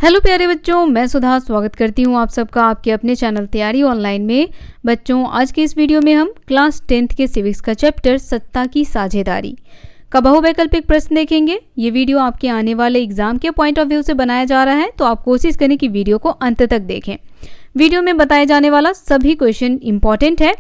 Hello प्यारे बच्चों, मैं सुधा स्वागत करती हूँ आप सबका आपके अपने चैनल तैयारी ऑनलाइन में। बच्चों, आज के इस वीडियो में हम क्लास 10th के सिविक्स का चैप्टर सत्ता की साझेदारी का बहुवैकल्पिक प्रश्न देखेंगे। ये वीडियो आपके आने वाले एग्जाम के पॉइंट ऑफ व्यू से बनाया जा रहा है, तो आप कोशिश करें कि वीडियो को अंत तक देखें। वीडियो में बताया जाने वाला सभी क्वेश्चन इंपॉर्टेंट है,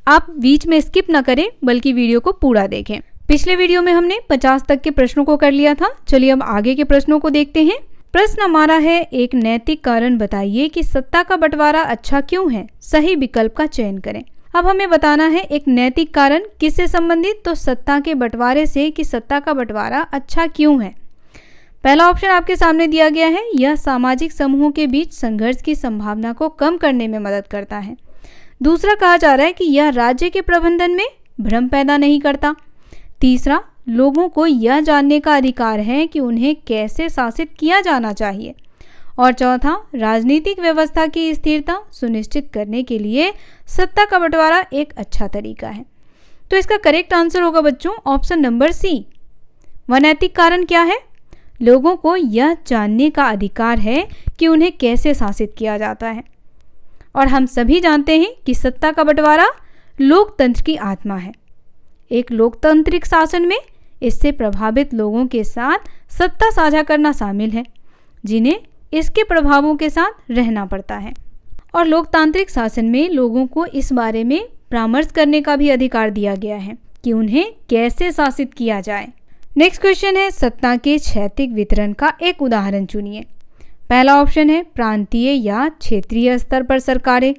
आप बीच में स्किप ना करें बल्कि वीडियो को पूरा देखें। पिछले वीडियो में हमने 50 तक के प्रश्नों को कर लिया था। चलिए अब आगे के प्रश्नों को देखते हैं। प्रश्न हमारा है, एक नैतिक कारण बताइए कि सत्ता का बंटवारा अच्छा क्यों है। सही विकल्प का चयन करें। अब हमें बताना है एक नैतिक कारण किससे संबंधित, तो सत्ता के बंटवारे से कि सत्ता का बंटवारा अच्छा क्यों है। पहला ऑप्शन आपके सामने दिया गया है, यह सामाजिक समूहों के बीच संघर्ष की संभावना को कम करने में मदद करता है। दूसरा कहा जा रहा है कि यह राज्य के प्रबंधन में भ्रम पैदा नहीं करता। तीसरा, लोगों को यह जानने का अधिकार है कि उन्हें कैसे शासित किया जाना चाहिए। और चौथा, राजनीतिक व्यवस्था की स्थिरता सुनिश्चित करने के लिए सत्ता का बंटवारा एक अच्छा तरीका है। तो इसका करेक्ट आंसर होगा बच्चों ऑप्शन नंबर सी। वह नैतिक कारण क्या है? लोगों को यह जानने का अधिकार है कि उन्हें कैसे शासित किया जाता है। और हम सभी जानते हैं कि सत्ता का बंटवारा लोकतंत्र की आत्मा है। एक लोकतांत्रिक शासन में इससे प्रभावित लोगों के साथ सत्ता साझा करना शामिल है, जिन्हें इसके प्रभावों के साथ रहना पड़ता है। और लोकतांत्रिक शासन में लोगों को इस बारे में परामर्श करने का भी अधिकार दिया गया है कि उन्हें कैसे शासित किया जाए। नेक्स्ट क्वेश्चन है, सत्ता के क्षैतिज वितरण का एक उदाहरण चुनिए। पहला ऑप्शन है प्रांतीय या क्षेत्रीय स्तर पर सरकारें।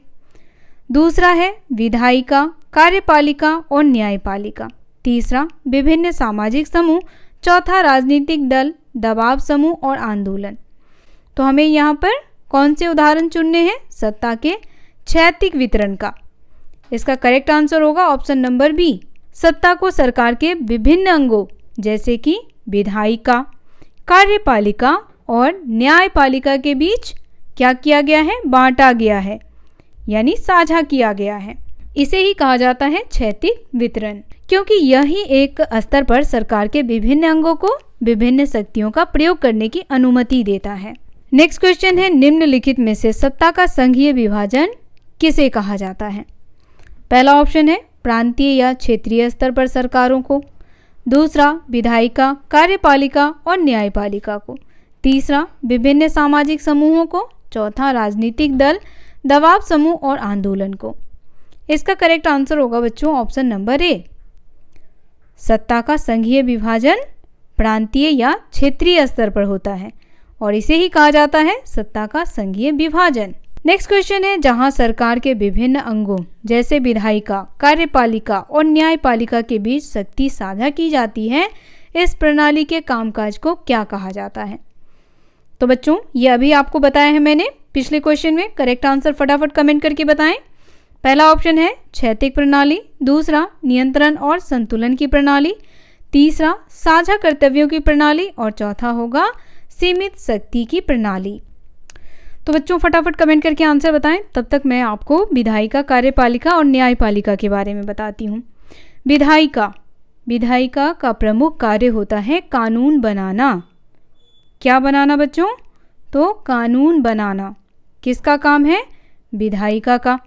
दूसरा है विधायिका, कार्यपालिका और न्यायपालिका। तीसरा, विभिन्न सामाजिक समूह। चौथा, राजनीतिक दल, दबाव समूह और आंदोलन। तो हमें यहाँ पर कौन से उदाहरण चुनने हैं? सत्ता के क्षैतिज वितरण का। इसका करेक्ट आंसर होगा ऑप्शन नंबर बी। सत्ता को सरकार के विभिन्न अंगों जैसे कि विधायिका, कार्यपालिका और न्यायपालिका के बीच क्या किया गया है? बांटा गया है, यानी साझा किया गया है। इसे ही कहा जाता है क्षैतिज वितरण, क्योंकि यही एक स्तर पर सरकार के विभिन्न अंगों को विभिन्न शक्तियों का प्रयोग करने की अनुमति देता है। नेक्स्ट क्वेश्चन है, निम्नलिखित में से सत्ता का संघीय विभाजन किसे कहा जाता है? पहला ऑप्शन है प्रांतीय या क्षेत्रीय स्तर पर सरकारों को। दूसरा, विधायिका, कार्यपालिका और न्यायपालिका को। तीसरा, विभिन्न सामाजिक समूहों को। चौथा, राजनीतिक दल, दबाव समूह और आंदोलन को। इसका करेक्ट आंसर होगा बच्चों ऑप्शन नंबर ए। सत्ता का संघीय विभाजन प्रांतीय या क्षेत्रीय स्तर पर होता है और इसे ही कहा जाता है सत्ता का संघीय विभाजन। नेक्स्ट क्वेश्चन है, जहां सरकार के विभिन्न अंगों जैसे विधायिका, कार्यपालिका और न्यायपालिका के बीच शक्ति साझा की जाती है, इस प्रणाली के कामकाज को क्या कहा जाता है? तो बच्चों, ये अभी आपको बताया है मैंने पिछले क्वेश्चन में। करेक्ट आंसर फटाफट कमेंट करके बताएं। पहला ऑप्शन है क्षैतिज प्रणाली। दूसरा, नियंत्रण और संतुलन की प्रणाली। तीसरा, साझा कर्तव्यों की प्रणाली और चौथा होगा सीमित शक्ति की प्रणाली। तो बच्चों फटाफट कमेंट करके आंसर बताएं, तब तक मैं आपको विधायिका, कार्यपालिका और न्यायपालिका के बारे में बताती हूँ। विधायिका का प्रमुख कार्य होता है कानून बनाना। क्या बनाना बच्चों? तो कानून बनाना। किसका काम है? विधायिका का।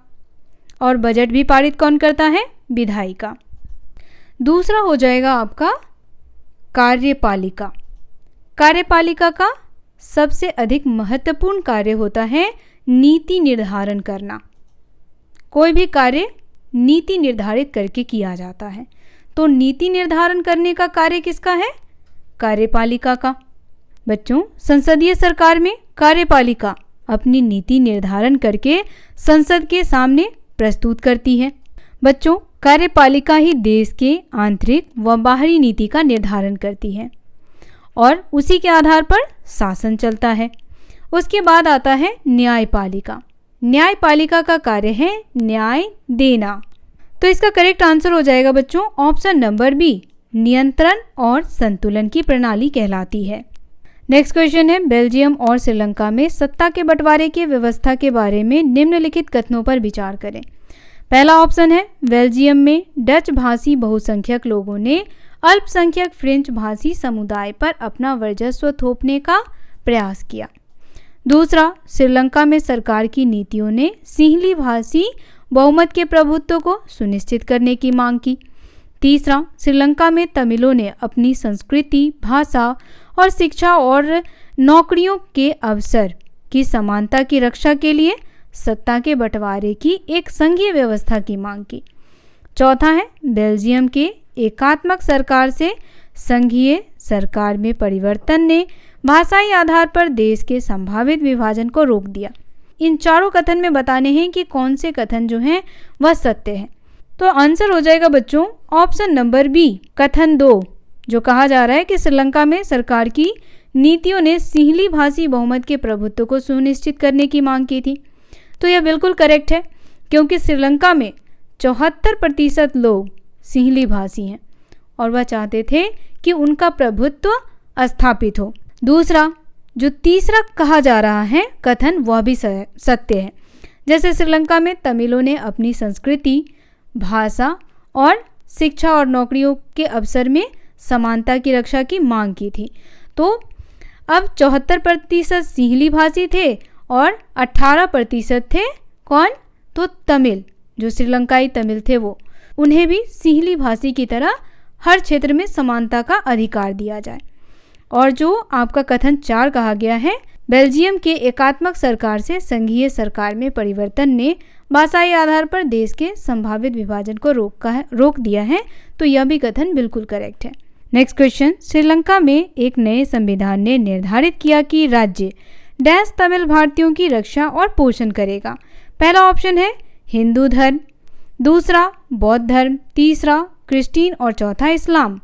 और बजट भी पारित कौन करता है? विधायिका। दूसरा हो जाएगा आपका कार्यपालिका। कार्यपालिका का सबसे अधिक महत्वपूर्ण कार्य होता है नीति निर्धारण करना। कोई भी कार्य नीति निर्धारित करके किया जाता है, तो नीति निर्धारण करने का कार्य किसका है? कार्यपालिका का। बच्चों, संसदीय सरकार में कार्यपालिका अपनी नीति निर्धारण करके संसद के सामने प्रस्तुत करती है। बच्चों, कार्यपालिका ही देश के आंतरिक व बाहरी नीति का निर्धारण करती है और उसी के आधार पर शासन चलता है। उसके बाद आता है न्यायपालिका। न्यायपालिका का कार्य है न्याय देना। तो इसका करेक्ट आंसर हो जाएगा बच्चों ऑप्शन नंबर बी। नियंत्रण और संतुलन की प्रणाली कहलाती है। नेक्स्ट क्वेश्चन है, बेल्जियम और श्रीलंका में सत्ता के बंटवारे की व्यवस्था के बारे में निम्नलिखित कथनों पर विचार करें। पहला ऑप्शन है, बेल्जियम में डच भाषी बहुसंख्यक लोगों ने अल्पसंख्यक फ्रेंच भाषी समुदाय पर अपना वर्चस्व थोपने का प्रयास किया। दूसरा, श्रीलंका में सरकार की नीतियों ने सिंहली भाषी बहुमत के प्रभुत्व को सुनिश्चित करने की मांग की। तीसरा, श्रीलंका में तमिलों ने अपनी संस्कृति, भाषा और शिक्षा और नौकरियों के अवसर की समानता की रक्षा के लिए सत्ता के बंटवारे की एक संघीय व्यवस्था की मांग की। चौथा है, बेल्जियम के एकात्मक सरकार से संघीय सरकार में परिवर्तन ने भाषाई आधार पर देश के संभावित विभाजन को रोक दिया। इन चारों कथन में बताने हैं कि कौन से कथन जो हैं वह सत्य है। तो आंसर हो जाएगा बच्चों ऑप्शन नंबर बी, कथन 2, जो कहा जा रहा है कि श्रीलंका में सरकार की नीतियों ने सिंहली भाषी बहुमत के प्रभुत्व को सुनिश्चित करने की मांग की थी। तो यह बिल्कुल करेक्ट है, क्योंकि श्रीलंका में 74% लोग सिंहली भाषी हैं और वह चाहते थे कि उनका प्रभुत्व स्थापित हो। दूसरा, जो तीसरा कहा जा रहा है कथन, वह भी सत्य है। जैसे श्रीलंका में तमिलों ने अपनी संस्कृति, भाषा और शिक्षा और नौकरियों के अवसर में समानता की रक्षा की मांग की थी। तो अब 74% सिंहली भाषी थे और 18% थे कौन? तो तमिल, जो श्रीलंकाई तमिल थे वो, उन्हें भी सिंहली भाषी की तरह हर क्षेत्र में समानता का अधिकार दिया जाए। और जो आपका कथन 4 कहा गया है, बेल्जियम के एकात्मक सरकार से संघीय सरकार में परिवर्तन ने भाषाई आधार पर देश के संभावित विभाजन को रोक दिया है, तो यह भी कथन बिल्कुल करेक्ट है। नेक्स्ट क्वेश्चन, श्रीलंका में एक नए संविधान ने निर्धारित किया कि राज्य डैश तमिल भारतीयों की रक्षा और पोषण करेगा। पहला ऑप्शन है हिंदू धर्म, दूसरा बौद्ध धर्म, तीसरा क्रिश्चियन और चौथा इस्लाम।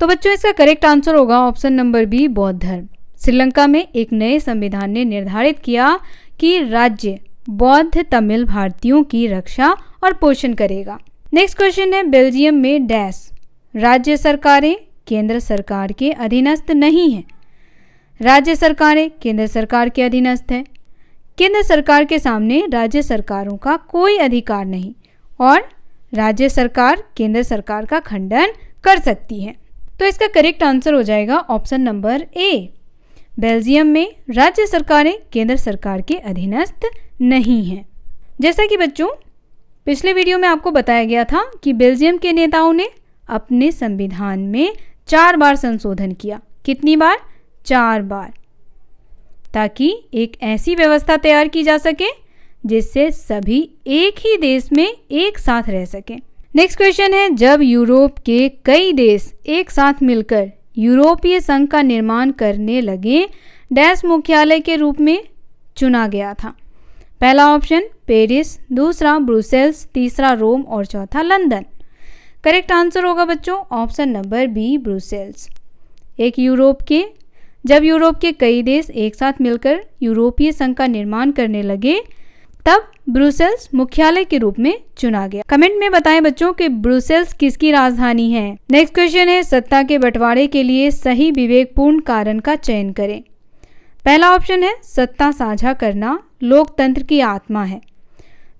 तो बच्चों इसका करेक्ट आंसर होगा ऑप्शन नंबर बी, बौद्ध धर्म। श्रीलंका में एक नए संविधान ने निर्धारित किया कि राज्य बौद्ध तमिल भारतीयों की रक्षा और पोषण करेगा। नेक्स्ट क्वेश्चन है, बेल्जियम में डैश राज्य सरकारें केंद्र सरकार के अधीनस्थ नहीं हैं। राज्य सरकारें केंद्र सरकार के अधीनस्थ हैं। केंद्र सरकार के सामने राज्य सरकारों का कोई अधिकार नहीं और राज्य सरकार केंद्र सरकार का खंडन कर सकती है। तो इसका करेक्ट आंसर हो जाएगा ऑप्शन नंबर ए, बेल्जियम में राज्य सरकारें केंद्र सरकार के अधीनस्थ नहीं हैं। जैसा कि बच्चों पिछले वीडियो में आपको बताया गया था कि बेल्जियम के नेताओं ने अपने संविधान में 4 बार संशोधन किया। कितनी बार? 4 बार, ताकि एक ऐसी व्यवस्था तैयार की जा सके जिससे सभी एक ही देश में एक साथ रह सकें। नेक्स्ट क्वेश्चन है, जब यूरोप के कई देश एक साथ मिलकर यूरोपीय संघ का निर्माण करने लगे, डैश मुख्यालय के रूप में चुना गया था। पहला ऑप्शन पेरिस, दूसरा ब्रुसेल्स, तीसरा रोम और चौथा लंदन। करेक्ट आंसर होगा बच्चों ऑप्शन नंबर बी, ब्रुसेल्स। जब यूरोप के कई देश एक साथ मिलकर यूरोपीय संघ का निर्माण करने लगे, तब ब्रुसेल्स मुख्यालय के रूप में चुना गया। कमेंट में बताएं बच्चों कि ब्रुसेल्स किसकी राजधानी है। नेक्स्ट क्वेश्चन है, सत्ता के बंटवारे के लिए सही विवेकपूर्ण कारण का चयन करें। पहला ऑप्शन है सत्ता साझा करना लोकतंत्र की आत्मा है।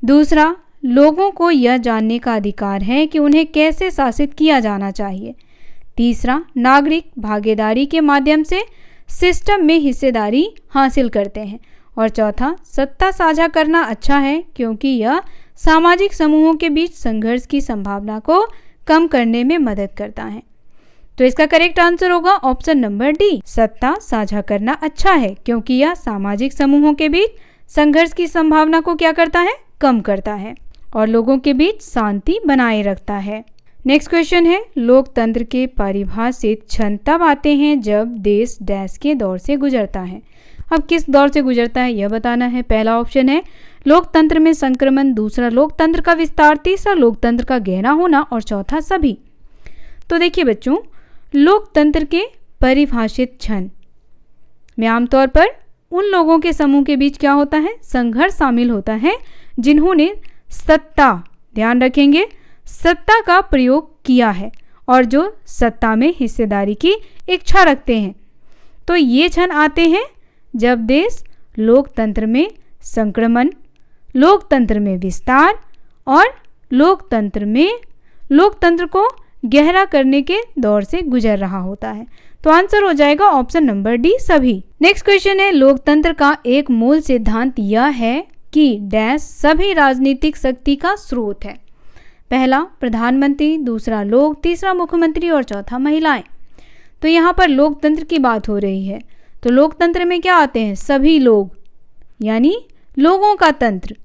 दूसरा, लोगों को यह जानने का अधिकार है कि उन्हें कैसे शासित किया जाना चाहिए। तीसरा, नागरिक भागीदारी के माध्यम से सिस्टम में हिस्सेदारी हासिल करते हैं। और चौथा, सत्ता साझा करना अच्छा है क्योंकि यह सामाजिक समूहों के बीच संघर्ष की संभावना को कम करने में मदद करता है। तो इसका करेक्ट आंसर होगा ऑप्शन नंबर डी, सत्ता साझा करना अच्छा है क्योंकि यह सामाजिक समूहों के बीच संघर्ष की संभावना को क्या करता है? कम करता है और लोगों के बीच शांति बनाए रखता है। नेक्स्ट क्वेश्चन है, लोकतंत्र के परिभाषित क्षण तब आते हैं जब देश डैश के दौर से गुजरता है। अब किस दौर से गुजरता है यह बताना है। पहला ऑप्शन है लोकतंत्र में संक्रमण, दूसरा लोकतंत्र का विस्तार, तीसरा लोकतंत्र का गहरा होना और चौथा सभी। तो देखिए बच्चों, लोकतंत्र के परिभाषित क्षण में आमतौर पर उन लोगों के समूह के बीच क्या होता है? संघर्ष शामिल होता है जिन्होंने सत्ता, ध्यान रखेंगे, सत्ता का प्रयोग किया है और जो सत्ता में हिस्सेदारी की इच्छा रखते हैं। तो ये क्षण आते हैं जब देश लोकतंत्र में संक्रमण, लोकतंत्र में विस्तार और लोकतंत्र को गहरा करने के दौर से गुजर रहा होता है। तो आंसर हो जाएगा ऑप्शन नंबर डी, सभी। नेक्स्ट क्वेश्चन है, लोकतंत्र का एक मूल सिद्धांत यह है कि डैश सभी राजनीतिक शक्ति का स्रोत है। पहला प्रधानमंत्री, दूसरा लोग, तीसरा मुख्यमंत्री और चौथा महिलाएं। तो यहाँ पर लोकतंत्र की बात हो रही है, तो लोकतंत्र में क्या आते हैं? सभी लोग, यानी लोगों का तंत्र।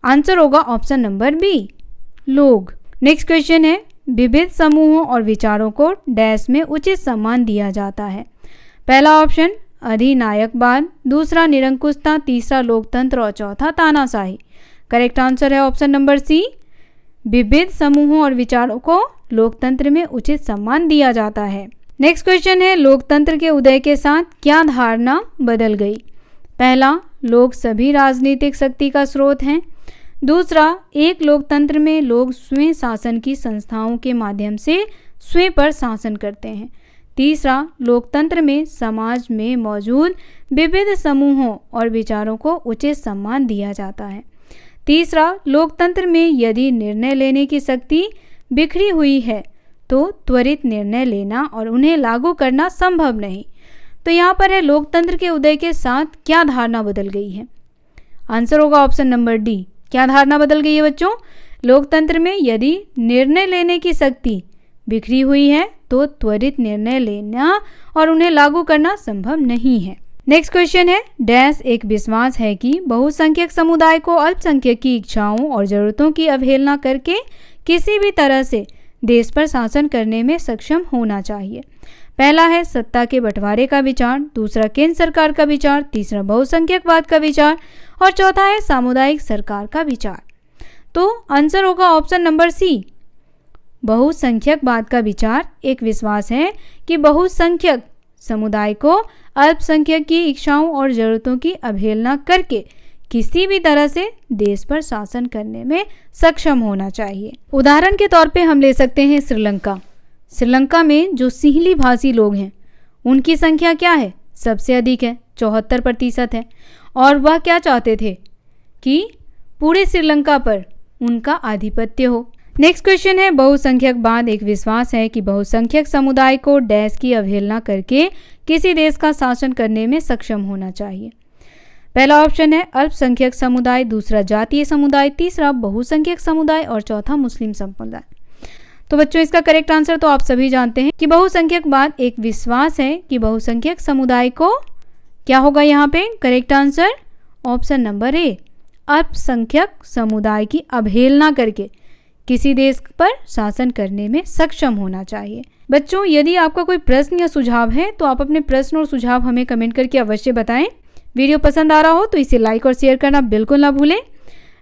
आंसर होगा ऑप्शन नंबर बी, लोग। नेक्स्ट क्वेश्चन है, विविध समूहों और विचारों को डैश में उचित सम्मान दिया जाता है। पहला ऑप्शन अधिनायकवाद, दूसरा निरंकुशता, तीसरा लोकतंत्र और चौथा तानाशाही। करेक्ट आंसर है ऑप्शन नंबर सी, विविध समूहों और विचारों को लोकतंत्र में उचित सम्मान दिया जाता है। नेक्स्ट क्वेश्चन है, लोकतंत्र के उदय के साथ क्या धारणा बदल गई? पहला, लोग सभी राजनीतिक शक्ति का स्रोत हैं। दूसरा, एक लोकतंत्र में लोग स्वयं शासन की संस्थाओं के माध्यम से स्वयं पर शासन करते हैं। तीसरा, लोकतंत्र में समाज में मौजूद विविध समूहों और विचारों को उचित सम्मान दिया जाता है। तीसरा, लोकतंत्र में यदि निर्णय लेने की शक्ति बिखरी हुई है तो त्वरित निर्णय लेना और उन्हें लागू करना संभव नहीं। तो यहाँ पर है, लोकतंत्र के उदय के साथ क्या धारणा बदल गई है? आंसर होगा ऑप्शन नंबर डी। क्या धारणा बदल गई है बच्चों? लोकतंत्र में यदि निर्णय लेने की शक्ति बिखरी हुई है तो त्वरित निर्णय लेना और उन्हें लागू करना संभव नहीं है। नेक्स्ट क्वेश्चन है, डैश एक विश्वास है कि बहुसंख्यक समुदाय को अल्पसंख्यक की इच्छाओं और जरूरतों की अवहेलना करके किसी भी तरह से देश पर शासन करने में सक्षम होना चाहिए। पहला है सत्ता के बंटवारे का विचार, दूसरा केंद्र सरकार का विचार, तीसरा बहुसंख्यकवाद का विचार और चौथा है सामुदायिक सरकार का विचार। तो आंसर होगा ऑप्शन नंबर सी, बहुसंख्यकवाद का विचार एक विश्वास है कि बहुसंख्यक समुदाय को अल्पसंख्यक की इच्छाओं और जरूरतों की अवहेलना करके किसी भी तरह से देश पर शासन करने में सक्षम होना चाहिए। उदाहरण के तौर पे हम ले सकते हैं श्रीलंका। श्रीलंका में जो सिंहली भाषी लोग हैं उनकी संख्या क्या है? सबसे अधिक है, 74% है। और वह क्या चाहते थे कि पूरे श्रीलंका पर उनका आधिपत्य हो। नेक्स्ट क्वेश्चन है, बहुसंख्यकवाद एक विश्वास है कि बहुसंख्यक समुदाय को डैश की अवहेलना करके किसी देश का शासन करने में सक्षम होना चाहिए। पहला ऑप्शन है अल्पसंख्यक समुदाय, दूसरा जातीय समुदाय, तीसरा बहुसंख्यक समुदाय और चौथा मुस्लिम समुदाय। तो बच्चों इसका करेक्ट आंसर तो आप सभी जानते हैं कि बहुसंख्यकवाद एक विश्वास है कि बहुसंख्यक समुदाय को क्या होगा यहाँ पे? करेक्ट आंसर ऑप्शन नंबर ए, अल्पसंख्यक समुदाय की अवहेलना करके किसी देश पर शासन करने में सक्षम होना चाहिए। बच्चों यदि आपका कोई प्रश्न या सुझाव है तो आप अपने प्रश्न और सुझाव हमें कमेंट करके अवश्य बताएं। वीडियो पसंद आ रहा हो तो इसे लाइक और शेयर करना बिल्कुल ना भूलें।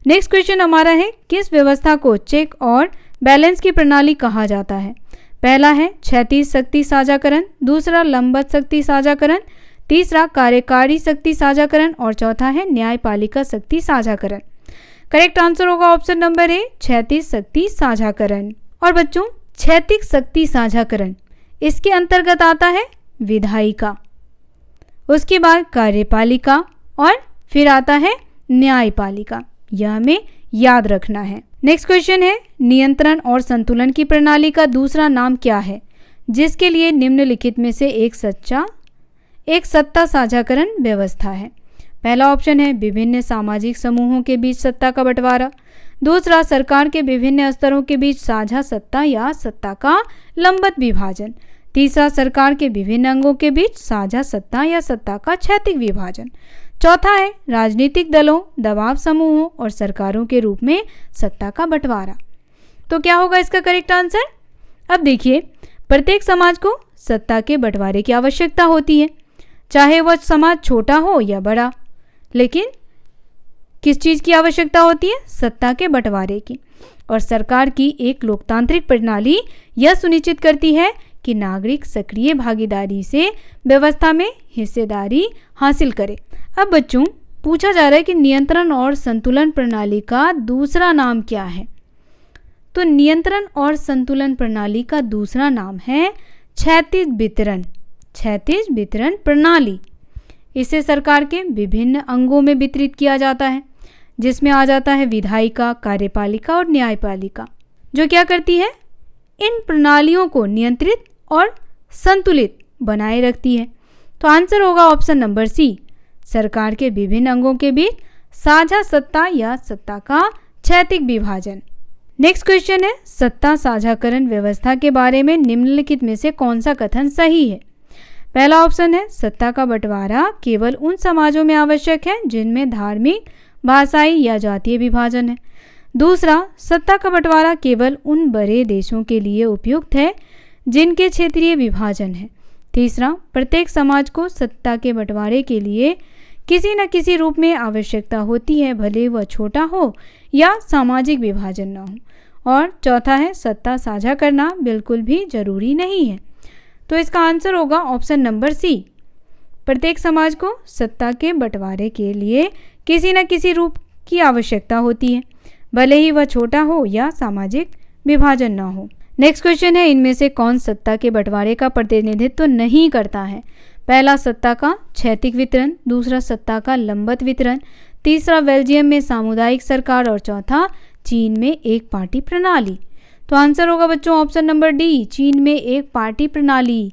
नेक्स्ट क्वेश्चन हमारा है, किस व्यवस्था को चेक और बैलेंस की प्रणाली कहा जाता है? पहला है क्षैतिज शक्ति साझाकरण, दूसरा लंबवत शक्ति साझाकरण, तीसरा कार्यकारी शक्ति साझाकरण और चौथा है न्यायपालिका शक्ति साझाकरण। करेक्ट आंसर होगा ऑप्शन नंबर ए, क्षैतिज शक्ति साझाकरण। और बच्चों क्षैतिज शक्ति साझाकरण इसके अंतर्गत आता है विधायिका, उसके बाद कार्यपालिका और फिर आता है न्यायपालिका। यह हमें याद रखना है। नेक्स्ट क्वेश्चन है, नियंत्रण और संतुलन की प्रणाली का दूसरा नाम क्या है जिसके लिए निम्नलिखित में से एक सत्ता साझाकरण व्यवस्था है? पहला ऑप्शन है विभिन्न सामाजिक समूहों के बीच सत्ता का बंटवारा, दूसरा सरकार के विभिन्न स्तरों के बीच साझा सत्ता या सत्ता का लंबवत विभाजन, तीसरा सरकार के विभिन्न अंगों के बीच साझा सत्ता या सत्ता का क्षैतिज विभाजन, चौथा है राजनीतिक दलों, दबाव समूहों और सरकारों के रूप में सत्ता का बंटवारा। तो क्या होगा इसका करेक्ट आंसर? अब देखिए, प्रत्येक समाज को सत्ता के बंटवारे की आवश्यकता होती है, चाहे वह समाज छोटा हो या बड़ा, लेकिन किस चीज़ की आवश्यकता होती है? सत्ता के बंटवारे की। और सरकार की एक लोकतांत्रिक प्रणाली यह सुनिश्चित करती है कि नागरिक सक्रिय भागीदारी से व्यवस्था में हिस्सेदारी हासिल करे। अब बच्चों पूछा जा रहा है कि नियंत्रण और संतुलन प्रणाली का दूसरा नाम क्या है? तो नियंत्रण और संतुलन प्रणाली का दूसरा नाम है क्षैतिज वितरण प्रणाली। इसे सरकार के विभिन्न अंगों में वितरित किया जाता है, जिसमें आ जाता है विधायिका, कार्यपालिका और न्यायपालिका, जो क्या करती है? इन प्रणालियों को नियंत्रित और संतुलित बनाए रखती है। तो आंसर होगा ऑप्शन नंबर सी, सरकार के विभिन्न अंगों के बीच साझा सत्ता या सत्ता का क्षैतिक विभाजन। नेक्स्ट क्वेश्चन है, सत्ता साझाकरण व्यवस्था के बारे में निम्नलिखित में से कौन सा कथन सही है? पहला ऑप्शन है, सत्ता का बंटवारा केवल उन समाजों में आवश्यक है जिनमें धार्मिक, भाषाई या जातीय विभाजन है। दूसरा, सत्ता का बंटवारा केवल उन बड़े देशों के लिए उपयुक्त है जिनके क्षेत्रीय विभाजन है। तीसरा, प्रत्येक समाज को सत्ता के बंटवारे के लिए किसी न किसी रूप में आवश्यकता होती है, भले वह छोटा हो या सामाजिक विभाजन न हो। और चौथा है, सत्ता साझा करना बिल्कुल भी जरूरी नहीं है। तो इसका आंसर होगा ऑप्शन नंबर सी, प्रत्येक समाज को सत्ता के बंटवारे के लिए किसी न किसी रूप की आवश्यकता होती है, भले ही वह छोटा हो या सामाजिक विभाजन न हो। नेक्स्ट क्वेश्चन है, इनमें से कौन सत्ता के बंटवारे का प्रतिनिधित्व नहीं करता है? पहला, सत्ता का क्षैतिक वितरण। दूसरा, सत्ता का लंबवत वितरण। तीसरा, बेल्जियम में सामुदायिक सरकार। और चौथा, चीन में एक पार्टी प्रणाली। तो आंसर होगा बच्चों ऑप्शन नंबर डी, चीन में एक पार्टी प्रणाली।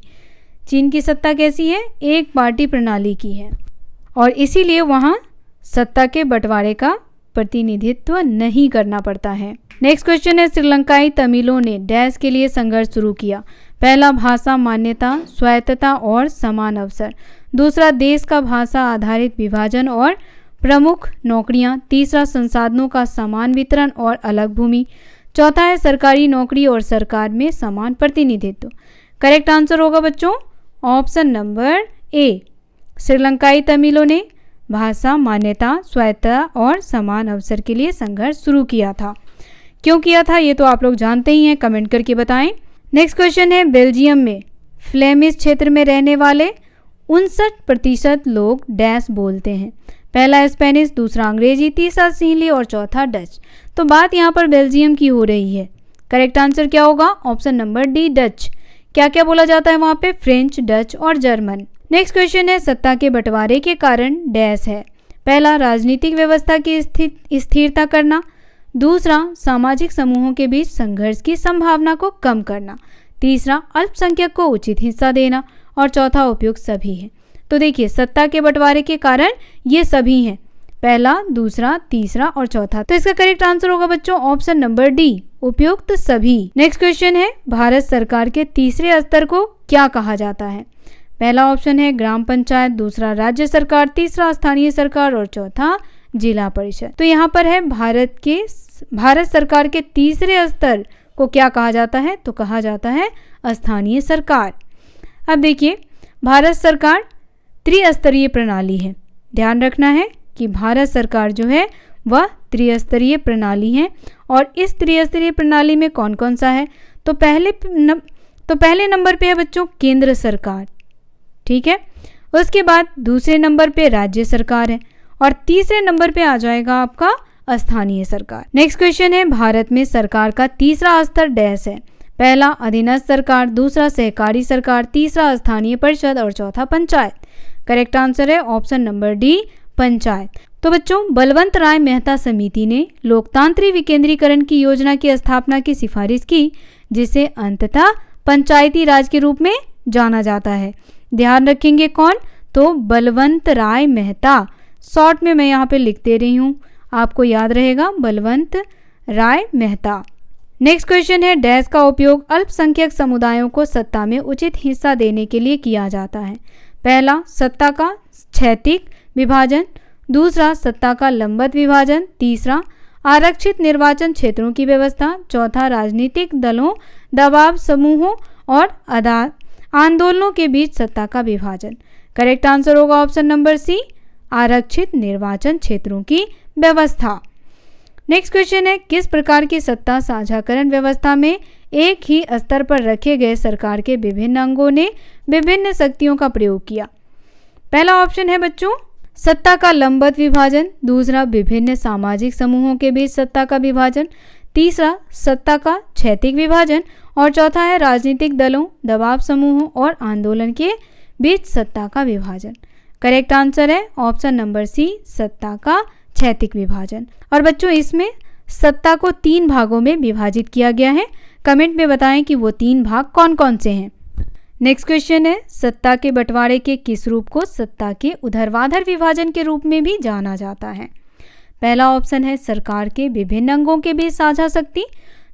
चीन की सत्ता कैसी है? एक पार्टी प्रणाली की है और इसीलिए वहाँ सत्ता के बंटवारे का प्रतिनिधित्व नहीं करना पड़ता है। नेक्स्ट क्वेश्चन है, श्रीलंकाई तमिलों ने डैश के लिए संघर्ष शुरू किया? पहला, भाषा मान्यता, स्वायत्तता और समान अवसर। दूसरा, देश का भाषा आधारित विभाजन और प्रमुख नौकरियां। तीसरा, संसाधनों का समान वितरण और अलग भूमि। चौथा है, सरकारी नौकरी और सरकार में समान प्रतिनिधित्व। करेक्ट आंसर होगा बच्चों ऑप्शन नंबर ए, श्रीलंकाई तमिलों ने भाषा मान्यता, स्वायत्तता और समान अवसर के लिए संघर्ष शुरू किया था। क्यों किया था ये तो आप लोग जानते ही हैं, कमेंट करके बताएं। नेक्स्ट क्वेश्चन है, बेल्जियम में फ्लेमिश क्षेत्र में रहने वाले 59% लोग डैश बोलते हैं? पहला, स्पेनिश। दूसरा, अंग्रेजी। तीसरा, सिंहली। और चौथा, डच। तो बात यहाँ पर बेल्जियम की हो रही है। करेक्ट आंसर क्या होगा? Option number D, Dutch. क्या क्या बोला जाता है वहाँ पे? फ्रेंच, डच और जर्मन। नेक्स्ट क्वेश्चन है, सत्ता के बंटवारे के कारण डैश है? पहला, राजनीतिक व्यवस्था की स्थिरता करना। दूसरा, सामाजिक समूहों के बीच संघर्ष की संभावना को कम करना। तीसरा, अल्पसंख्यक को उचित हिस्सा देना। और चौथा, उपयुक्त सभी है। तो देखिए, सत्ता के बंटवारे के कारण ये सभी हैं, पहला, दूसरा, तीसरा और चौथा। तो इसका करेक्ट आंसर होगा बच्चों ऑप्शन नंबर डी, उपयुक्त सभी। नेक्स्ट क्वेश्चन है, भारत सरकार के तीसरे स्तर को क्या कहा जाता है? पहला ऑप्शन है ग्राम पंचायत। दूसरा, राज्य सरकार। तीसरा, स्थानीय सरकार। और चौथा, जिला परिषद। तो यहाँ पर है भारत सरकार के तीसरे स्तर को क्या कहा जाता है? तो कहा जाता है स्थानीय सरकार। अब देखिए, भारत सरकार त्रिस्तरीय प्रणाली है। ध्यान रखना है कि भारत सरकार जो है वह त्रिस्तरीय प्रणाली है। और इस त्रिस्तरीय प्रणाली में कौन कौन सा है? तो पहले नंबर पे है बच्चों केंद्र सरकार, ठीक है। उसके बाद दूसरे नंबर पे राज्य सरकार है और तीसरे नंबर पे आ जाएगा आपका स्थानीय सरकार। नेक्स्ट क्वेश्चन है, भारत में सरकार का तीसरा स्तर डैश है? पहला, अधीनस्थ सरकार। दूसरा, सहकारी सरकार। तीसरा, स्थानीय परिषद। और चौथा, पंचायत। करेक्ट आंसर है ऑप्शन नंबर डी, पंचायत। तो बच्चों, बलवंत राय मेहता समिति ने लोकतांत्रिक विकेंद्रीकरण की योजना की स्थापना की सिफारिश की, जिसे अंततः पंचायती राज के रूप में जाना जाता है। ध्यान रखेंगे कौन? तो बलवंत राय मेहता। शॉर्ट में मैं यहाँ पे लिख दे रही हूँ, आपको याद रहेगा, बलवंत राय मेहता। नेक्स्ट क्वेश्चन है, डैश का उपयोग अल्पसंख्यक समुदायों को सत्ता में उचित हिस्सा देने के लिए किया जाता है? पहला, सत्ता का क्षैतिक विभाजन। दूसरा, सत्ता का लंबवत विभाजन। तीसरा, आरक्षित निर्वाचन क्षेत्रों की व्यवस्था। चौथा, राजनीतिक दलों, दबाव समूहों और आंदोलनों के बीच सत्ता का विभाजन। करेक्ट आंसर होगा ऑप्शन नंबर सी, आरक्षित निर्वाचन क्षेत्रों की व्यवस्था। नेक्स्ट क्वेश्चन है, किस प्रकार की सत्ता साझाकरण व्यवस्था में एक ही स्तर पर रखे गए सरकार के विभिन्न अंगों ने विभिन्न शक्तियों का प्रयोग किया? पहला ऑप्शन है बच्चों सत्ता का लंबवत विभाजन। दूसरा, विभिन्न सामाजिक समूहों के बीच सत्ता का विभाजन। तीसरा, सत्ता का क्षैतिक विभाजन। और चौथा है राजनीतिक दलों, दबाव समूहों और आंदोलन के बीच सत्ता का विभाजन। करेक्ट आंसर है ऑप्शन नंबर सी, सत्ता का क्षैतिक विभाजन। और बच्चों, इसमें सत्ता को 3 भागों में विभाजित किया गया है। कमेंट में बताएं कि वो 3 भाग कौन कौन से हैं। नेक्स्ट क्वेश्चन है, सत्ता के बंटवारे के किस रूप को सत्ता के ऊर्ध्वाधर विभाजन के रूप में भी जाना जाता है? पहला ऑप्शन है सरकार के विभिन्न अंगों के बीच साझा शक्ति,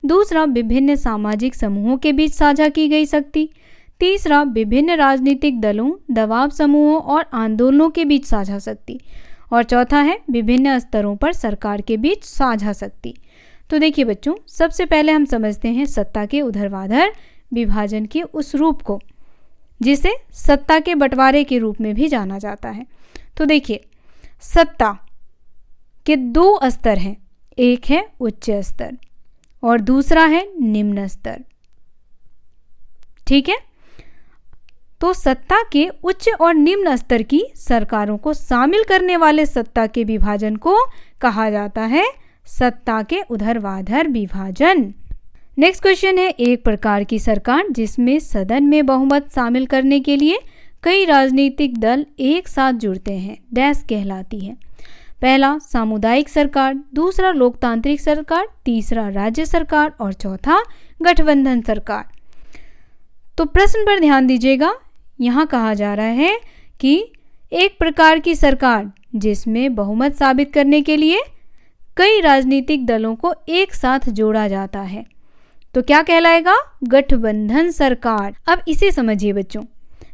दूसरा विभिन्न सामाजिक समूहों के बीच साझा की गई शक्ति, तीसरा विभिन्न राजनीतिक दलों, दबाव समूहों और आंदोलनों के बीच साझा शक्ति, और चौथा है विभिन्न स्तरों पर सरकार के बीच साझा शक्ति। तो देखिए बच्चों, सबसे पहले हम समझते हैं सत्ता के ऊर्ध्वाधर विभाजन के उस रूप को जिसे सत्ता के बंटवारे के रूप में भी जाना जाता है। तो देखिए, सत्ता के दो स्तर हैं, एक है उच्च स्तर और दूसरा है निम्न स्तर। ठीक है, तो सत्ता के उच्च और निम्न स्तर की सरकारों को शामिल करने वाले सत्ता के विभाजन को कहा जाता है सत्ता के ऊर्ध्वाधर विभाजन। नेक्स्ट क्वेश्चन है, एक प्रकार की सरकार जिसमें सदन में बहुमत शामिल करने के लिए कई राजनीतिक दल एक साथ जुड़ते हैं, डैश कहलाती है? पहला सामुदायिक सरकार, दूसरा लोकतांत्रिक सरकार, तीसरा राज्य सरकार और चौथा गठबंधन सरकार। तो प्रश्न पर ध्यान दीजिएगा, यहाँ कहा जा रहा है कि एक प्रकार की सरकार जिसमें बहुमत साबित करने के लिए कई राजनीतिक दलों को एक साथ जोड़ा जाता है, तो क्या कहलाएगा? गठबंधन सरकार। अब इसे समझिए बच्चों,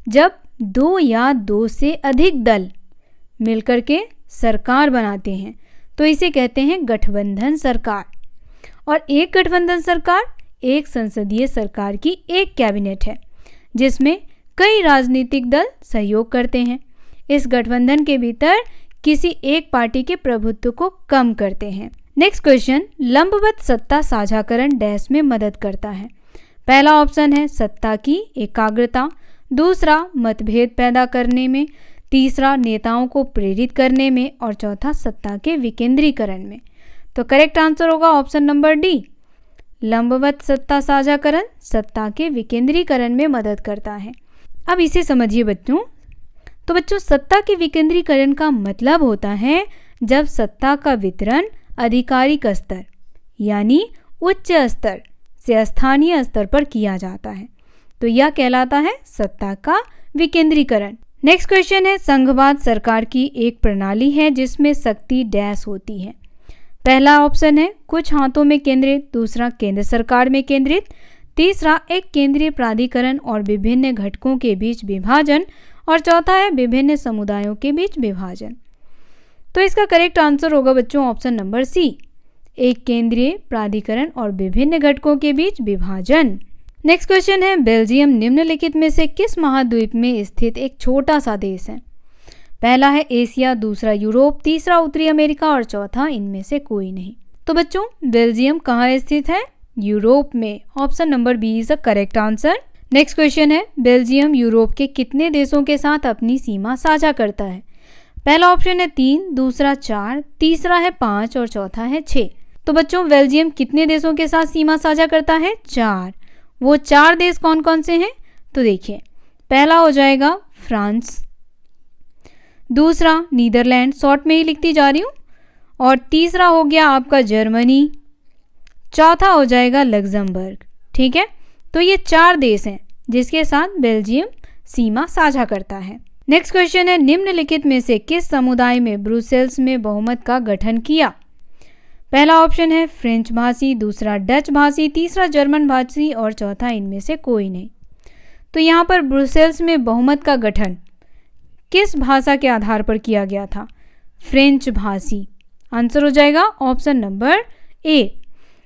जब दो या दो से अधिक दल मिलकर के सरकार बनाते हैं तो इसे कहते हैं गठबंधन सरकार। और एक गठबंधन सरकार एक संसदीय सरकार की एक कैबिनेट है जिसमें कई राजनीतिक दल सहयोग करते हैं। इस गठबंधन के भीतर किसी एक पार्टी के प्रभुत्व को कम करते हैं। नेक्स्ट क्वेश्चन, लंबवत सत्ता साझाकरण डैश में मदद करता है? पहला ऑप्शन है सत्ता की एकाग्रता, दूसरा मतभेद पैदा करने में, तीसरा नेताओं को प्रेरित करने में और चौथा सत्ता के विकेंद्रीकरण में। तो करेक्ट आंसर होगा ऑप्शन नंबर डी, लंबवत सत्ता साझाकरण सत्ता के विकेंद्रीकरण में मदद करता है। अब इसे समझिए बच्चों, तो बच्चों सत्ता के विकेंद्रीकरण का मतलब होता है जब सत्ता का वितरण आधिकारिक स्तर यानी उच्च स्तर से स्थानीय स्तर पर किया जाता है, तो यह कहलाता है सत्ता का विकेंद्रीकरण। नेक्स्ट क्वेश्चन है, संघवाद सरकार की एक प्रणाली है जिसमें शक्ति डैश होती है? पहला ऑप्शन है कुछ हाथों में केंद्रित, दूसरा केंद्र सरकार में केंद्रित, तीसरा एक केंद्रीय प्राधिकरण और विभिन्न घटकों के बीच विभाजन और चौथा है विभिन्न समुदायों के बीच विभाजन। तो इसका करेक्ट आंसर होगा बच्चों ऑप्शन नंबर सी, एक केंद्रीय प्राधिकरण और विभिन्न घटकों के बीच विभाजन। नेक्स्ट क्वेश्चन है, बेल्जियम निम्नलिखित में से किस महाद्वीप में स्थित एक छोटा सा देश है? पहला है एशिया, दूसरा यूरोप, तीसरा उत्तरी अमेरिका और चौथा इनमें से कोई नहीं। तो बच्चों बेल्जियम कहाँ स्थित है? यूरोप में। Option number B is the correct answer. Next question है, बेल्जियम यूरोप के कितने देशों के साथ अपनी सीमा साझा करता है? पहला ऑप्शन है 3, दूसरा 4, तीसरा है 5 और चौथा है 6। तो बच्चों बेल्जियम कितने देशों के साथ सीमा साझा करता है? 4। वो 4 देश कौन कौन से हैं? तो देखिए, पहला हो जाएगा फ्रांस, दूसरा नीदरलैंड, शॉर्ट में ही लिखती जा रही हूँ, और तीसरा हो गया आपका जर्मनी, चौथा हो जाएगा लग्जमबर्ग। ठीक है, तो ये 4 देश हैं जिसके साथ बेल्जियम सीमा साझा करता है। नेक्स्ट क्वेश्चन है, निम्नलिखित में से किस समुदाय में ब्रुसेल्स में बहुमत का गठन किया? पहला ऑप्शन है फ्रेंच भाषी, दूसरा डच भाषी, तीसरा जर्मन भाषी और चौथा इनमें से कोई नहीं। तो यहाँ पर ब्रुसेल्स में बहुमत का गठन किस भाषा के आधार पर किया गया था? फ्रेंच भाषी। आंसर हो जाएगा ऑप्शन नंबर ए।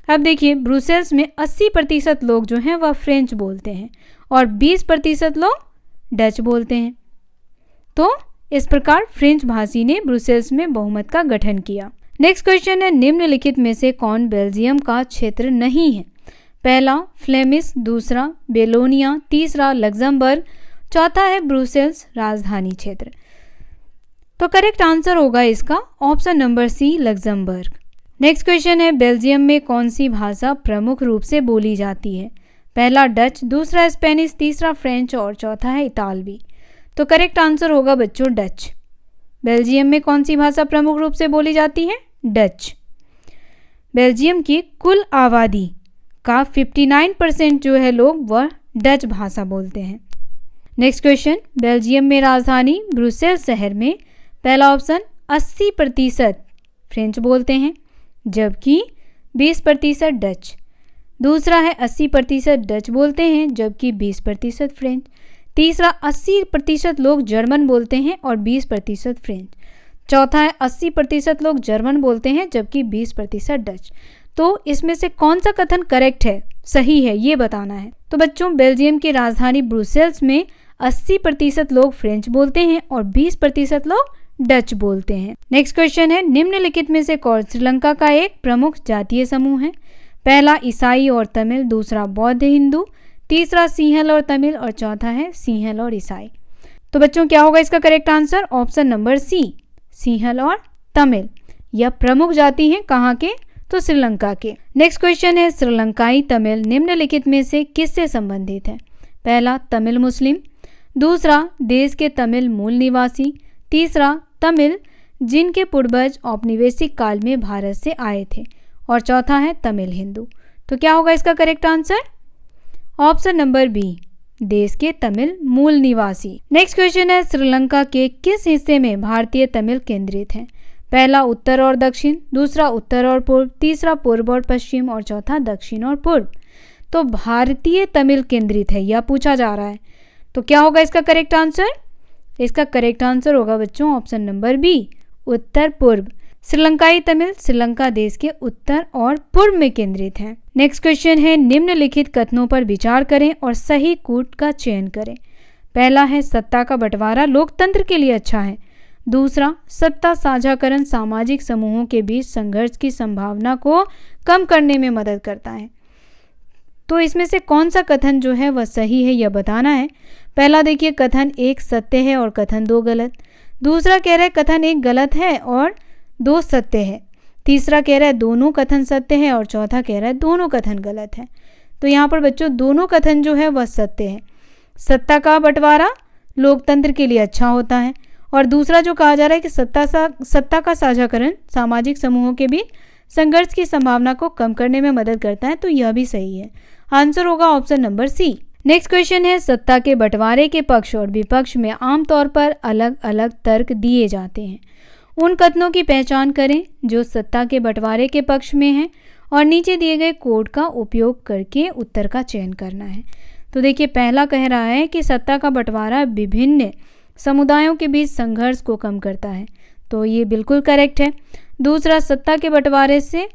अब देखिए, ब्रुसेल्स में 80% लोग जो हैं वह फ्रेंच बोलते हैं और 20% लोग डच बोलते हैं। तो इस प्रकार फ्रेंच भाषी ने ब्रुसेल्स में बहुमत का गठन किया। नेक्स्ट क्वेश्चन है, निम्नलिखित में से कौन बेल्जियम का क्षेत्र नहीं है? पहला फ्लेमिश, दूसरा बेलोनिया, तीसरा लग्जमबर्ग, चौथा है ब्रुसेल्स राजधानी क्षेत्र। तो करेक्ट आंसर होगा इसका option number C, Luxembourg. Next question है, बेल्जियम में कौन सी भाषा प्रमुख रूप से बोली जाती है? पहला डच, दूसरा स्पेनिश, तीसरा फ्रेंच और चौथा है इतालवी। तो करेक्ट आंसर होगा बच्चों डच। बेल्जियम में कौन सी भाषा प्रमुख रूप से बोली जाती है? डच। बेल्जियम की कुल आबादी का 59% जो है लोग वह डच भाषा बोलते हैं। नेक्स्ट क्वेश्चन, बेल्जियम में राजधानी ब्रुसेल्स शहर में पहला ऑप्शन 80% फ्रेंच बोलते हैं जबकि 20% डच। दूसरा है 80% डच बोलते हैं जबकि 20% फ्रेंच। तीसरा 80% लोग जर्मन बोलते हैं और 20% फ्रेंच। चौथा है 80% लोग जर्मन बोलते हैं जबकि 20% डच। तो इसमें से कौन सा कथन करेक्ट है, सही है, ये बताना है। तो बच्चों, बेल्जियम की राजधानी ब्रुसेल्स में 80% लोग फ्रेंच बोलते हैं और 20% लोग डच बोलते हैं। नेक्स्ट क्वेश्चन है, निम्नलिखित में से कौन श्रीलंका का एक प्रमुख जातीय समूह है? पहला ईसाई और तमिल, दूसरा बौद्ध हिंदू, तीसरा सिंहल और तमिल और चौथा है सिंहल और ईसाई। तो बच्चों, क्या होगा इसका correct answer? Option number C, Sinhala और तमिल। यह प्रमुख जाति हैं कहाँ के? तो श्रीलंका के। नेक्स्ट क्वेश्चन है, श्रीलंकाई तमिल निम्नलिखित में से किससे संबंधित है? पहला तमिल मुस्लिम, दूसरा देश के तमिल मूल निवासी, तीसरा तमिल जिनके पूर्वज औपनिवेशिक काल में भारत से आए थे और चौथा है तमिल हिंदू। तो क्या होगा इसका correct answer? Option number B, देश के तमिल मूल निवासी। नेक्स्ट क्वेश्चन है, श्रीलंका के किस हिस्से में भारतीय तमिल केंद्रित हैं? पहला उत्तर और दक्षिण, दूसरा उत्तर और पूर्व, तीसरा पूर्व और पश्चिम और चौथा दक्षिण और पूर्व। तो भारतीय तमिल केंद्रित है यह पूछा जा रहा है। तो क्या होगा इसका करेक्ट आंसर? इसका करेक्ट आंसर होगा बच्चों ऑप्शन नंबर बी, उत्तर पूर्व। श्रीलंकाई तमिल श्रीलंका देश के उत्तर और पूर्व में केंद्रित है। नेक्स्ट क्वेश्चन है, निम्नलिखित कथनों पर विचार करें और सही कूट का चयन करें। पहला है सत्ता का बंटवारा लोकतंत्र के लिए अच्छा है। दूसरा, सत्ता साझाकरण सामाजिक समूहों के बीच संघर्ष की संभावना को कम करने में मदद करता है। तो इसमें से कौन सा कथन जो है वह सही है यह बताना है। पहला देखिए, कथन 1 सत्य है और कथन 2 गलत। दूसरा कह रहा है कथन 1 गलत है और 2 सत्य है। तीसरा कह रहा है दोनों कथन सत्य है और चौथा कह रहा है दोनों कथन गलत है। तो यहाँ पर बच्चों दोनों कथन जो है वह सत्य है। सत्ता का बंटवारा लोकतंत्र के लिए अच्छा होता है और दूसरा जो कहा जा रहा है कि सत्ता का साझाकरण सामाजिक समूहों के बीच संघर्ष की संभावना को कम करने में मदद करता है। तो यह भी सही है। आंसर होगा option number C. Next question है, सत्ता के बंटवारे के पक्ष और विपक्ष में आमतौर पर अलग अलग तर्क दिए जाते हैं। उन कथनों की पहचान करें जो सत्ता के बंटवारे के पक्ष में हैं और नीचे दिए गए कोड का उपयोग करके उत्तर का चयन करना है। तो देखिए, पहला कह रहा है कि सत्ता का बंटवारा विभिन्न समुदायों के बीच संघर्ष को कम करता है। तो ये बिल्कुल करेक्ट है। दूसरा, सत्ता के बंटवारे से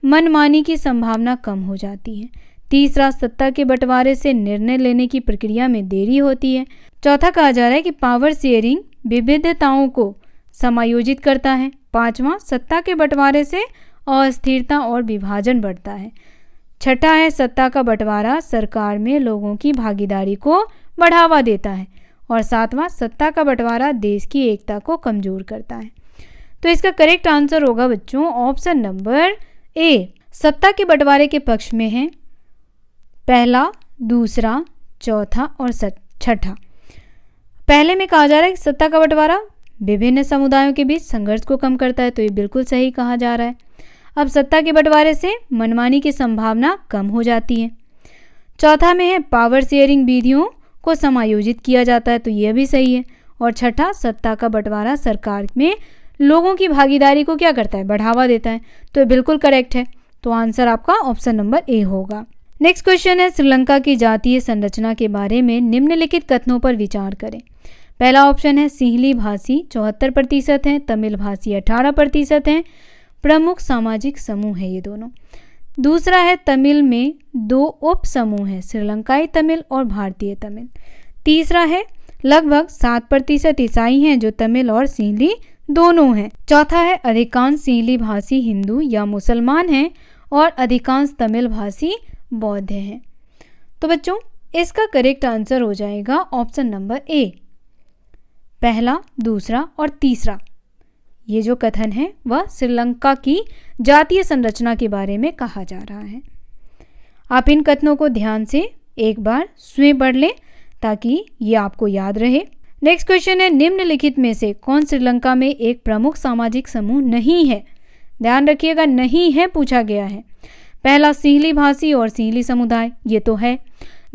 मनमानी की संभावना कम हो जाती है। तीसरा, सत्ता के बंटवारे से निर्णय लेने की प्रक्रिया में देरी होती है। चौथा कहा जा रहा है कि पावर शेयरिंग विविधताओं को समायोजित करता है। पांचवा, सत्ता के बंटवारे से अस्थिरता और विभाजन बढ़ता है। छठा है, सत्ता का बंटवारा सरकार में लोगों की भागीदारी को बढ़ावा देता है। और सातवां, सत्ता का बंटवारा देश की एकता को कमजोर करता है। तो इसका करेक्ट आंसर होगा बच्चों ऑप्शन नंबर ए, सत्ता के बंटवारे के पक्ष में है पहला, दूसरा, चौथा और छठा। पहले में कहा जा रहा है कि सत्ता का बंटवारा विभिन्न समुदायों के बीच संघर्ष को कम करता है। तो ये बिल्कुल सही कहा जा रहा है। अब सत्ता के बंटवारे से मनमानी की संभावना कम हो जाती है। चौथा में है पावर शेयरिंग विधियों को समायोजित किया जाता है। तो यह भी सही है। और छठा, सत्ता का बंटवारा सरकार में लोगों की भागीदारी को क्या करता है? बढ़ावा देता है। तो ये बिल्कुल करेक्ट है। तो आंसर आपका ऑप्शन नंबर ए होगा। नेक्स्ट क्वेश्चन है, श्रीलंका की जातीय संरचना के बारे में निम्नलिखित कथनों पर विचार करें। पहला ऑप्शन है सिंहली भाषी 74% हैं, तमिल भाषी 18% हैं। प्रमुख सामाजिक समूह है ये दोनों। दूसरा है तमिल में 2 उप समूह हैं, श्रीलंकाई तमिल और भारतीय तमिल। तीसरा है लगभग 7% ईसाई हैं जो तमिल और सिंहली दोनों हैं। चौथा है अधिकांश सिंहली भाषी हिंदू या मुसलमान हैं और अधिकांश तमिल भाषी बौद्ध हैं। तो बच्चों इसका करेक्ट आंसर हो जाएगा ऑप्शन नंबर ए, पहला, दूसरा और तीसरा। ये जो कथन है वह श्रीलंका की जातीय संरचना के बारे में कहा जा रहा है। आप इन कथनों को ध्यान से एक बार स्वयं पढ़ लें ताकि ये आपको याद रहे। नेक्स्ट क्वेश्चन है, निम्नलिखित में से कौन श्रीलंका में एक प्रमुख सामाजिक समूह नहीं है? ध्यान रखिएगा, नहीं है पूछा गया है। पहला, सिंहली भाषी और सिंहली समुदाय, ये तो है।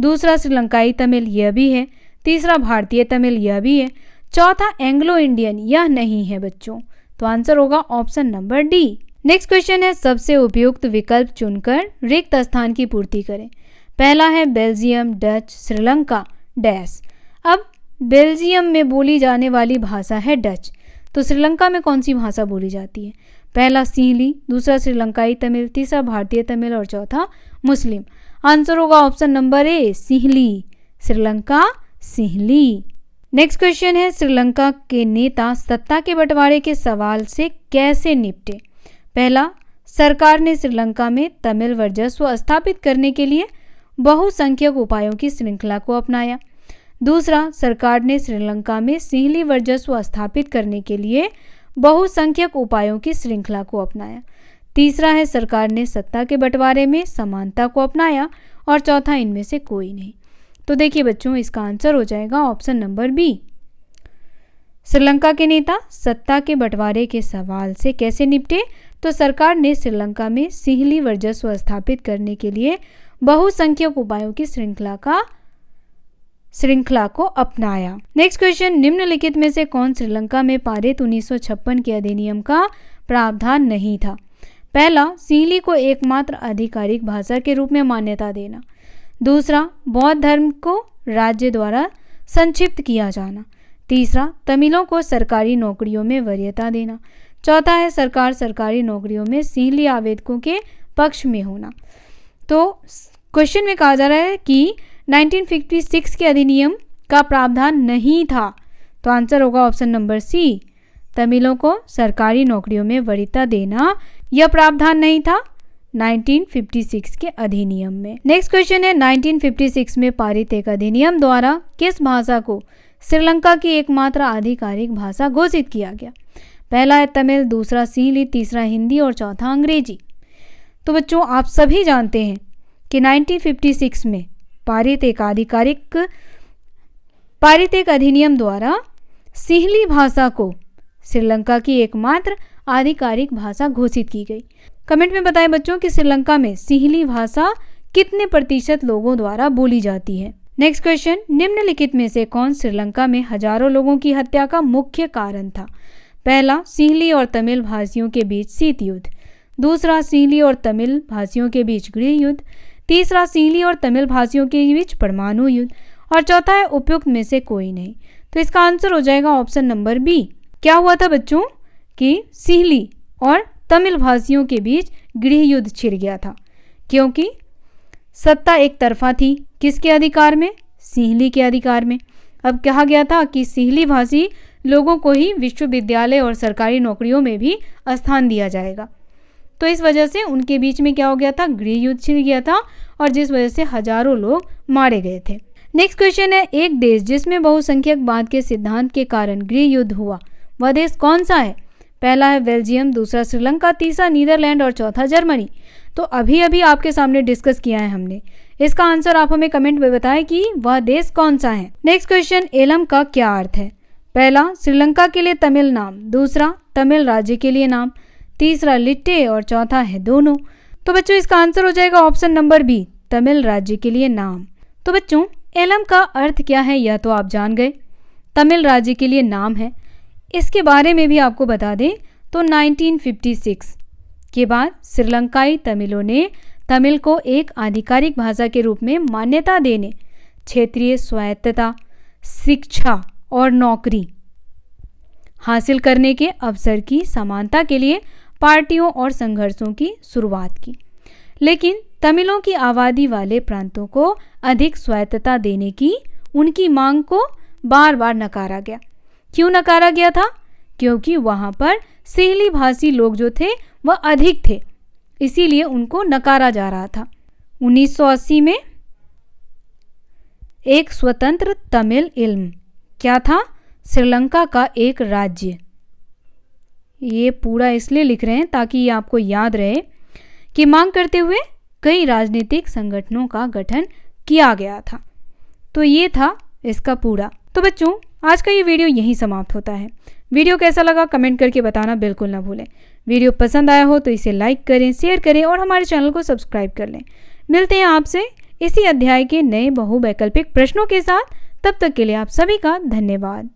दूसरा, श्रीलंकाई तमिल, यह भी है। तीसरा भारतीय तमिल, यह भी है। चौथा एंग्लो इंडियन, यह नहीं है बच्चों। तो आंसर होगा option number D. Next question है, सबसे उपयुक्त विकल्प चुनकर रिक्त स्थान की पूर्ति करें। पहला है बेल्जियम, डच, श्रीलंका, डैश। अब बेल्जियम में बोली जाने वाली भाषा है डच, तो श्रीलंका में कौन सी भाषा बोली जाती है? पहला सिंहली, दूसरा श्रीलंकाई तमिल, तीसरा भारतीय तमिल और चौथा मुस्लिम। आंसर होगा option number A, Sinhali. Sri Lanka Sinhali. Next question है, श्रीलंका के नेता सत्ता के बंटवारे के सवाल से कैसे निपटे? पहला, सरकार ने श्रीलंका में तमिल वर्चस्व स्थापित करने के लिए बहुसंख्यक उपायों की श्रृंखला को अपनाया। दूसरा, सरकार ने श्रीलंका में सिंहली वर्चस्व स्थापित करने के लिए बहुसंख्यक उपायों की श्रृंखला को अपनाया। तीसरा है, सरकार ने सत्ता के बंटवारे में समानता को अपनाया। और चौथा, इनमें से कोई नहीं। तो देखिए बच्चों, इसका आंसर हो जाएगा ऑप्शन नंबर बी। श्रीलंका के नेता सत्ता के बंटवारे के सवाल से कैसे निपटे? तो सरकार ने श्रीलंका में सिंहली वर्चस्व स्थापित करने के लिए बहुसंख्यक उपायों की श्रृंखला को अपनाया। नेक्स्ट क्वेश्चन, निम्नलिखित में से कौन श्रीलंका में पारित 1956 के अधिनियम का प्रावधान नहीं था? पहला, सिंहली को एकमात्र आधिकारिक भाषा के रूप में मान्यता देना। दूसरा, बौद्ध धर्म को राज्य द्वारा संक्षिप्त किया जाना। तीसरा, तमिलों को सरकारी नौकरियों में वरीयता देना। चौथा है, सरकार सरकारी नौकरियों में सिंहली आवेदकों के पक्ष में होना। तो क्वेश्चन में कहा जा रहा है कि 1956 के अधिनियम का प्रावधान नहीं था। तो आंसर होगा ऑप्शन नंबर सी, तमिलों को सरकारी नौकरियों में वरीयता देना, यह प्रावधान नहीं था 1956 के अधिनियम में। नेक्स्ट क्वेश्चन है, 1956 में पारित एक अधिनियम द्वारा किस भाषा को श्रीलंका की एकमात्र आधिकारिक भाषा घोषित किया गया? पहला है तमिल, दूसरा सिंहली, तीसरा हिंदी और चौथा अंग्रेजी। तो बच्चों, आप सभी जानते हैं कि 1956 में पारित एक अधिनियम द्वारा सिंहली भाषा को श्रीलंका की एकमात्र आधिकारिक भाषा घोषित की गई। कमेंट में बताएं बच्चों कि श्रीलंका में सिंहली भाषा कितने प्रतिशत लोगों द्वारा बोली जाती है। नेक्स्ट क्वेश्चन, निम्नलिखित में से कौन श्रीलंका में हजारों लोगों की हत्या का मुख्य कारण था? पहला, सिंहली और तमिल भाषियों के बीच शीत युद्ध। दूसरा, सिंहली और तमिल भाषियों के बीच गृह युद्ध। तीसरा, सिंहली और तमिल भाषियों के बीच परमाणु युद्ध। और चौथा है, उपयुक्त में से कोई नहीं। तो इसका आंसर हो जाएगा ऑप्शन नंबर बी। क्या हुआ था बच्चों कि सिंहली और तमिल भाषियों के बीच गृह युद्ध छिड़ गया था, क्योंकि सत्ता एक तरफा थी। किसके अधिकार में? सिंहली के अधिकार में। अब कहा गया था कि सिंहली भाषी लोगों को ही विश्वविद्यालय और सरकारी नौकरियों में भी स्थान दिया जाएगा। तो इस वजह से उनके बीच में क्या हो गया था? गृह युद्ध छिड़ गया था, और जिस वजह से हजारों लोग मारे गए थे। नेक्स्ट क्वेश्चन है, एक देश जिसमें बहुसंख्यकवाद के सिद्धांत के कारण गृह युद्ध हुआ, वह देश कौन सा है? पहला है बेल्जियम, दूसरा श्रीलंका, तीसरा नीदरलैंड और चौथा जर्मनी। तो अभी अभी आपके सामने डिस्कस किया है हमने। इसका आंसर आप हमें कमेंट में बताएं कि वह देश कौन सा है। नेक्स्ट क्वेश्चन, एलम का क्या अर्थ है? पहला, श्रीलंका के लिए तमिल नाम। दूसरा, तमिल राज्य के लिए नाम। तीसरा, लिट्टे और चौथा है दोनों। तो बच्चों, इसका आंसर हो जाएगा ऑप्शन नंबर बी, तमिल राज्य के लिए नाम। तो बच्चों, एलम का अर्थ क्या है यह तो आप जान गए, तमिल राज्य के लिए नाम है। इसके बारे में भी आपको बता दें तो 1956 के बाद श्रीलंकाई तमिलों ने तमिल को एक आधिकारिक भाषा के रूप में मान्यता देने, क्षेत्रीय स्वायत्तता, शिक्षा और नौकरी हासिल करने के अवसर की समानता के लिए पार्टियों और संघर्षों की शुरुआत की। लेकिन तमिलों की आबादी वाले प्रांतों को अधिक स्वायत्तता देने की उनकी मांग को बार बार नकारा गया। क्यों नकारा गया था? क्योंकि वहां पर सिंहली भाषी लोग जो थे वह अधिक थे, इसीलिए उनको नकारा जा रहा था। 1980 में एक स्वतंत्र तमिल इल्म क्या था? श्रीलंका का एक राज्य। ये पूरा इसलिए लिख रहे हैं ताकि ये आपको याद रहे कि मांग करते हुए कई राजनीतिक संगठनों का गठन किया गया था। तो ये था इसका पूरा। तो बच्चों, आज का ये वीडियो यहीं समाप्त होता है। वीडियो कैसा लगा कमेंट करके बताना बिल्कुल ना भूलें। वीडियो पसंद आया हो तो इसे लाइक करें, शेयर करें और हमारे चैनल को सब्सक्राइब कर लें। मिलते हैं आपसे इसी अध्याय के नए बहुवैकल्पिक प्रश्नों के साथ। तब तक के लिए आप सभी का धन्यवाद।